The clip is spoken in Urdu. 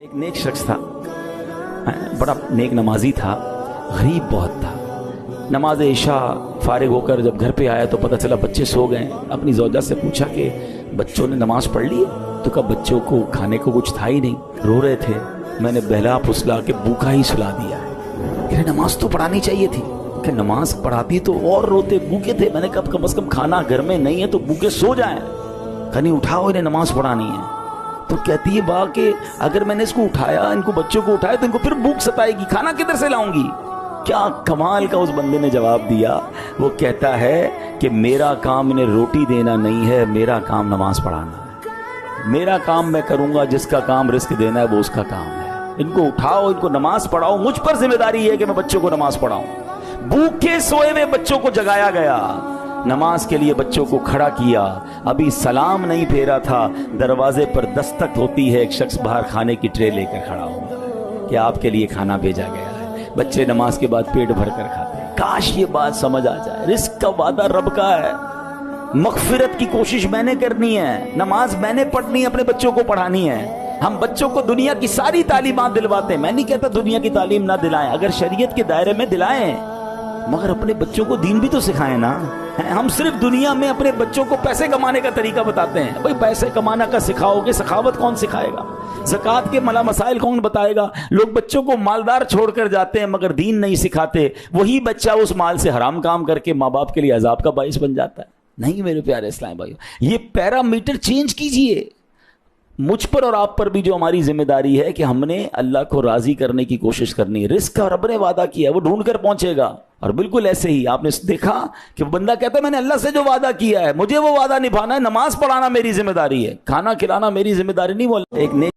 ایک نیک شخص تھا، بڑا نیک نمازی تھا، غریب بہت تھا۔ نماز عشاء فارغ ہو کر جب گھر پہ آیا تو پتہ چلا بچے سو گئے۔ اپنی زوجہ سے پوچھا کہ بچوں نے نماز پڑھ لی ہے؟ تو کہا بچوں کو کھانے کو کچھ تھا ہی نہیں، رو رہے تھے، میں نے بہلا پھسلا کے بھوکا ہی سلا دیا۔ کہ نماز تو پڑھانی چاہیے تھی، کہ نماز پڑھاتی تو اور روتے، بھوکے تھے۔ میں نے کہا کم از کم کھانا گھر میں نہیں ہے تو بھوکے سو جائیں، کہیں اٹھاؤ انہیں نماز پڑھانی ہے۔ تو کہتی ہے با کہ اگر میں نے اس کو اٹھایا، ان کو بچوں کو اٹھایا تو ان کو پھر بھوک ستائے گی، کھانا کدھر سے لاؤں گی؟ کیا کمال کا اس بندے نے جواب دیا۔ وہ کہتا ہے کہ میرا کام انہیں روٹی دینا نہیں ہے، میرا کام نماز پڑھانا ہے۔ میرا کام میں کروں گا، جس کا کام رزق دینا ہے وہ اس کا کام ہے۔ ان کو اٹھاؤ، ان کو نماز پڑھاؤ، مجھ پر ذمہ داری ہے کہ میں بچوں کو نماز پڑھاؤں۔ بھوکے سوئے ہوئے بچوں کو جگایا گیا، نماز کے لیے بچوں کو کھڑا کیا۔ ابھی سلام نہیں پھیرا تھا، دروازے پر دستک ہوتی ہے، ایک شخص باہر کھانے کی ٹرے لے کر کھڑا ہوا ہے کہ آپ کے لیے کھانا بھیجا گیا ہے۔ بچے نماز کے بعد پیٹ بھر کر کھاتے ہیں۔ کاش یہ بات سمجھ آ جائے، رزق کا وعدہ رب کا ہے، مغفرت کی کوشش میں نے کرنی ہے، نماز میں نے پڑھنی ہے، اپنے بچوں کو پڑھانی ہے۔ ہم بچوں کو دنیا کی ساری تعلیمات دلواتے ہیں، میں نہیں کہتا دنیا کی تعلیم نہ دلائیں، اگر شریعت کے دائرے میں دلائیں، مگر اپنے بچوں کو دین بھی تو سکھائیں نا۔ ہم صرف دنیا میں اپنے بچوں کو پیسے کمانے کا طریقہ بتاتے ہیں۔ بھئی پیسے کمانا کا سکھاؤ گے، سخاوت کون سکھائے گا؟ زکوٰۃ کے مسائل کون بتائے گا؟ لوگ بچوں کو مالدار چھوڑ کر جاتے ہیں مگر دین نہیں سکھاتے، وہی بچہ اس مال سے حرام کام کر کے ماں باپ کے لیے عذاب کا باعث بن جاتا ہے۔ نہیں میرے پیارے اسلام بھائیو، یہ پیرامیٹر چینج کیجئے۔ مجھ پر اور آپ پر بھی جو ہماری ذمہ داری ہے کہ ہم نے اللہ کو راضی کرنے کی کوشش کرنی ہے۔ رزق کا رب نے وعدہ کیا ہے، وہ ڈھونڈ کر پہنچے گا۔ اور بالکل ایسے ہی آپ نے دیکھا کہ بندہ کہتا ہے میں نے اللہ سے جو وعدہ کیا ہے مجھے وہ وعدہ نبھانا ہے، نماز پڑھانا میری ذمہ داری ہے، کھانا کھلانا میری ذمہ داری نہیں۔ وہ ایک